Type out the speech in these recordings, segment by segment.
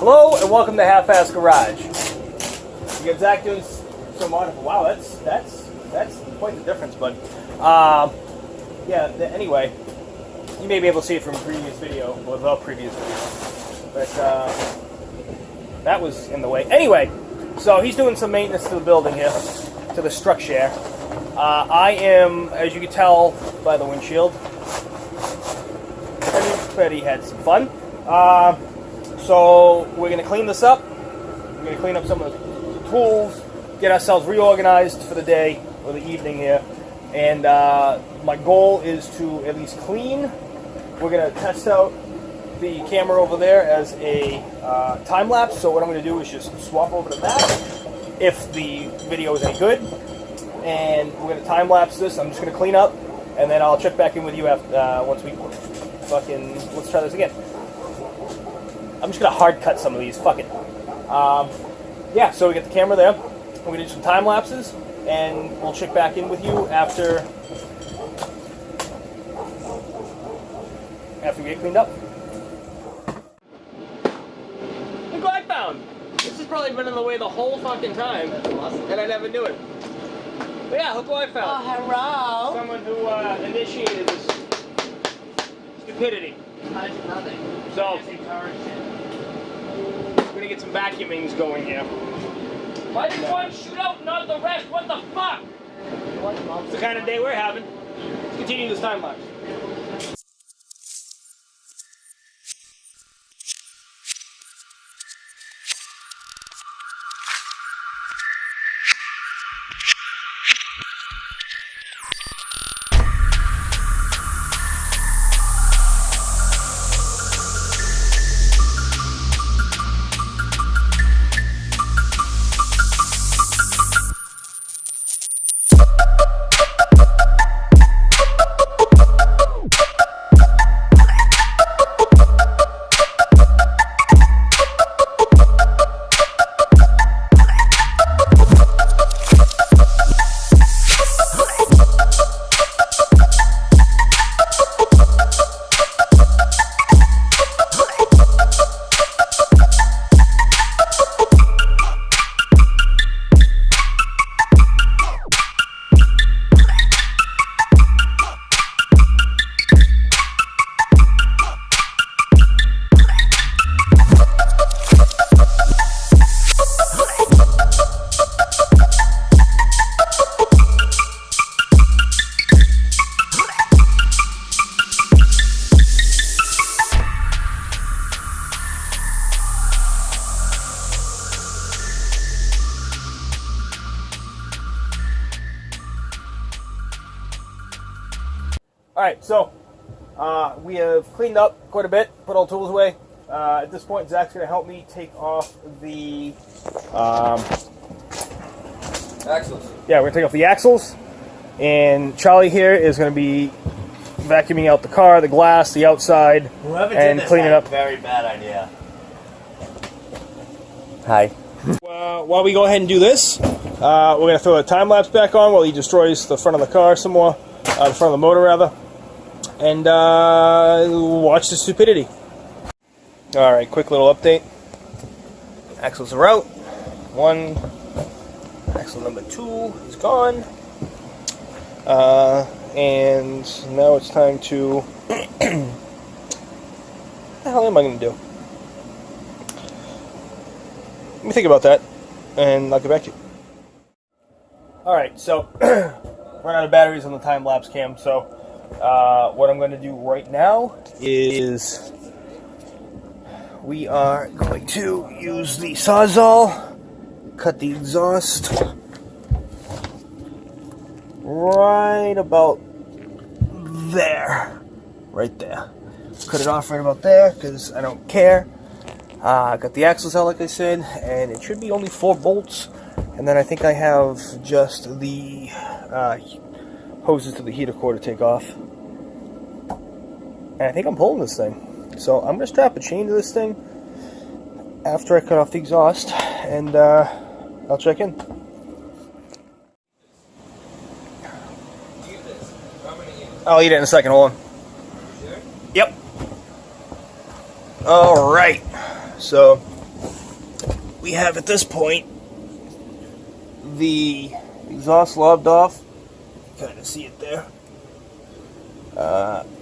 Hello and welcome to Half-Ass Garage. You got Zach doing some wonderful. Wow, that's quite the difference, bud. Anyway, you may be able to see it from a previous video, or the previous video, but that was in the way. Anyway, so he's doing some maintenance to the building here, to the structure. I am, as you can tell by the windshield, everybody had some fun. So we're going to clean this up. We're going to clean up some of the tools, get ourselves reorganized for the day or the evening here. And my goal is to at least clean. We're going to test out the camera over there as a time lapse. So what I'm going to do is just swap over to that if the video is any good. And we're going to time lapse this. I'm just going to clean up, and then I'll check back in with you after once we fucking let's try this again. I'm just going to hard cut some of these. Fuck it. So we get the camera there. We're going to do some time lapses, and we'll check back in with you after we get cleaned up. Look what I found. This has probably been in the way the whole fucking time, and I never knew it. But yeah, look what I found. Oh, hello. Someone who initiated this stupidity. I did nothing. So, we're gonna get some vacuumings going here. Why did one shoot out and not the rest? What the fuck? It's the kind of day we're having. Let's continue this time lapse. Alright, so we have cleaned up quite a bit, put all tools away. At this point, Zach's going to help me take off the axles. Yeah, we're going to take off the axles. And Charlie here is going to be vacuuming out the car, the glass, the outside, and clean it up. Very bad idea. Hi. While we go ahead and do this, we're going to throw a time lapse back on while he destroys the front of the car some more, the front of the motor rather. And watch the stupidity. Alright, quick little update. Axles are out. One. Axle number 2 is gone. And now it's time to... what the hell am I going to do? Let me think about that, and I'll get back to you. Alright, so run out of batteries on the time-lapse cam, so what I'm going to do right now is we are going to use the Sawzall, cut the exhaust right about there. Right there. Cut it off right about there because I don't care. Got the axles out like I said, and it should be only 4 bolts. And then I think I have just the hoses to the heater core to take off. And I think I'm pulling this thing. So I'm going to strap a chain to this thing after I cut off the exhaust, and I'll check in. I'll eat it in a second, hold on. Yep. Alright. So, we have at this point the exhaust lobbed off. Kind of see it there.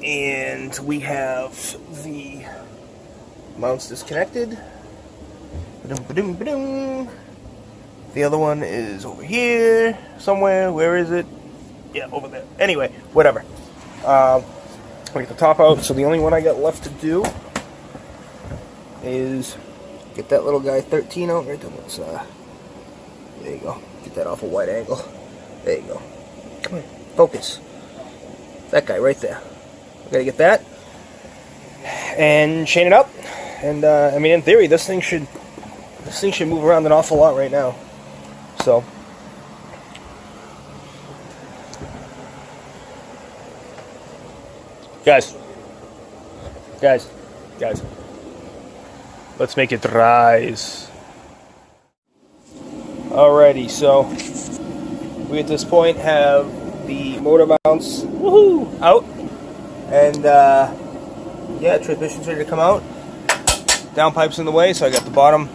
And we have the mounts disconnected. Ba-dum, ba-dum, ba-dum. The other one is over here somewhere. Where is it? Yeah, over there. Anyway, whatever. I get the top out, so the only one I got left to do is get that little guy 13 out right there. Let's, there you go. Get that off a wide angle. There you go. Come here. Focus. That guy right there. I gotta get that and chain it up. And I mean, in theory, this thing should move around an awful lot right now. So. Guys, let's make it rise. Alrighty, so we at this point have the motor mounts out, and yeah, transmission's ready to come out. Downpipe's in the way, so I got the bottom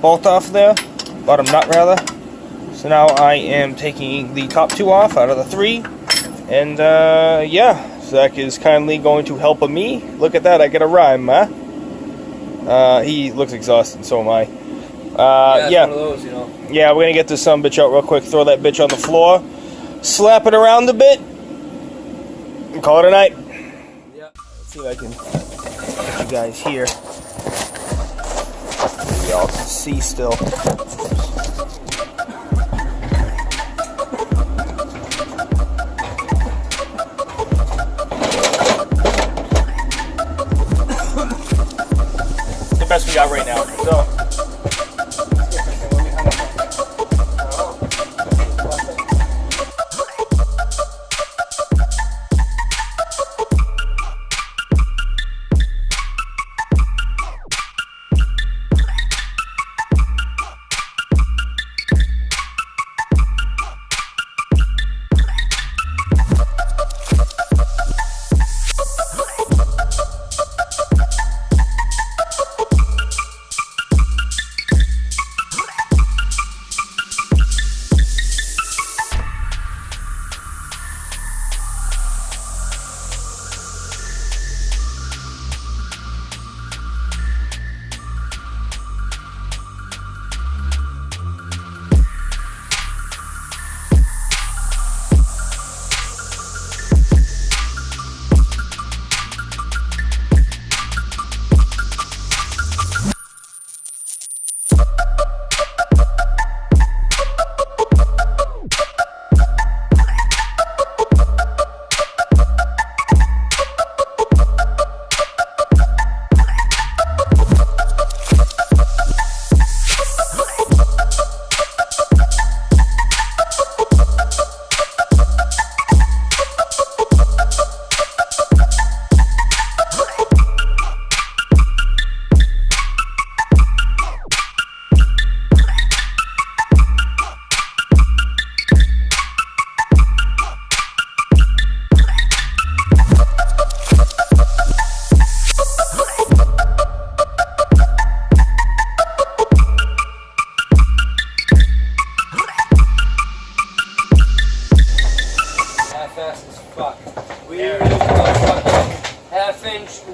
bolt off there, bottom nut rather. So now I am taking the top two off out of the three, and yeah. Zach is kindly going to help me. Look at that, I get a rhyme, huh? He looks exhausted, so am I. Yeah. It's one of those, you know. Yeah, we're gonna get this bitch out real quick, throw that bitch on the floor, slap it around a bit, and call it a night. Yeah. Let's see if I can get you guys here. Y'all can see still. Best we got right now. So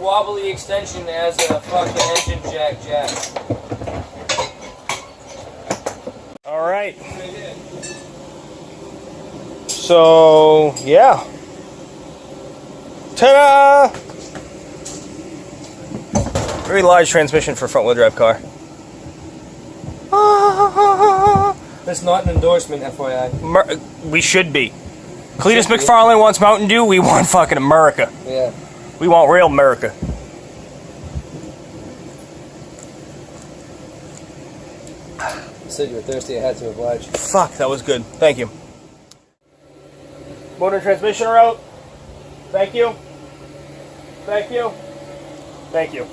wobbly extension as a fucking engine jack. Alright. So, yeah. Ta-da! Very large transmission for a front-wheel drive car. That's not an endorsement, FYI. We should be. Cletus McFarlane wants Mountain Dew, we want fucking America. Yeah. We want real America. Said you were thirsty, I had to oblige. Fuck, that was good. Thank you. Motor and transmission are out. Thank you. Thank you. Thank you.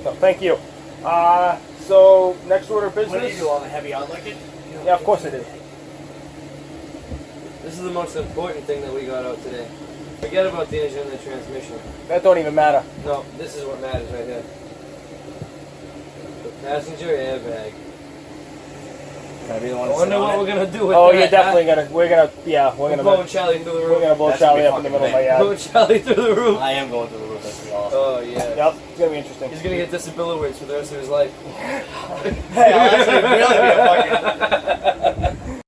No, thank you. So, next order of business. What did you do, all the heavy on like it? Yeah, of course I did. This is the most important thing that we got out today. Forget about the engine and the transmission. That don't even matter. No, this is what matters right here. Passenger airbag. Can I be the I one to sit wonder on what it? we're gonna do with Oh, that. you're definitely gonna. We're gonna blowing Charlie through the we're roof. gonna blow That should Charlie be up in the middle of my fucking yard. Blowing Charlie through the roof. I am going through the roof. That's gonna be awesome. Oh yeah. Yep, it's gonna be interesting. He's gonna get disability for the rest of his life. Hey, I'll actually really be a fucking.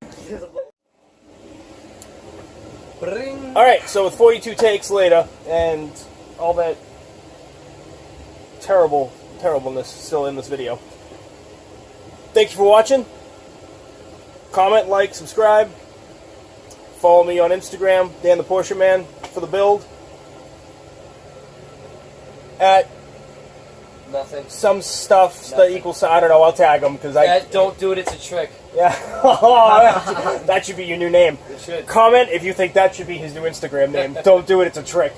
Bring. All right, so with 42 takes later and all that terribleness still in this video. Thank you for watching. Comment, like, subscribe. Follow me on Instagram, Dan the Porsche Man, for the build. At Nothing. some stuff that Nothing. equals, I don't know, I'll tag them because I. Don't do it. It's a trick. Yeah. That should be your new name. It should. Comment if you think that should be his new Instagram name. Don't do it, it's a trick.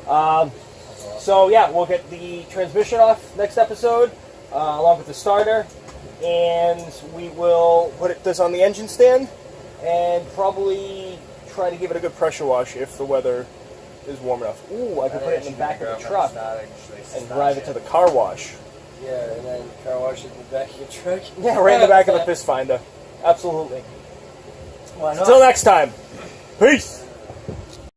So yeah, we'll get the transmission off next episode, along with the starter, and we will put this on the engine stand, and probably try to give it a good pressure wash if the weather is warm enough. Ooh, I could put it in the back of the truck and drive it to the car wash. Yeah, and then car wash it in the back of your truck. Yeah, right in the back of the fist finder. Absolutely. Why not? Until next time, peace!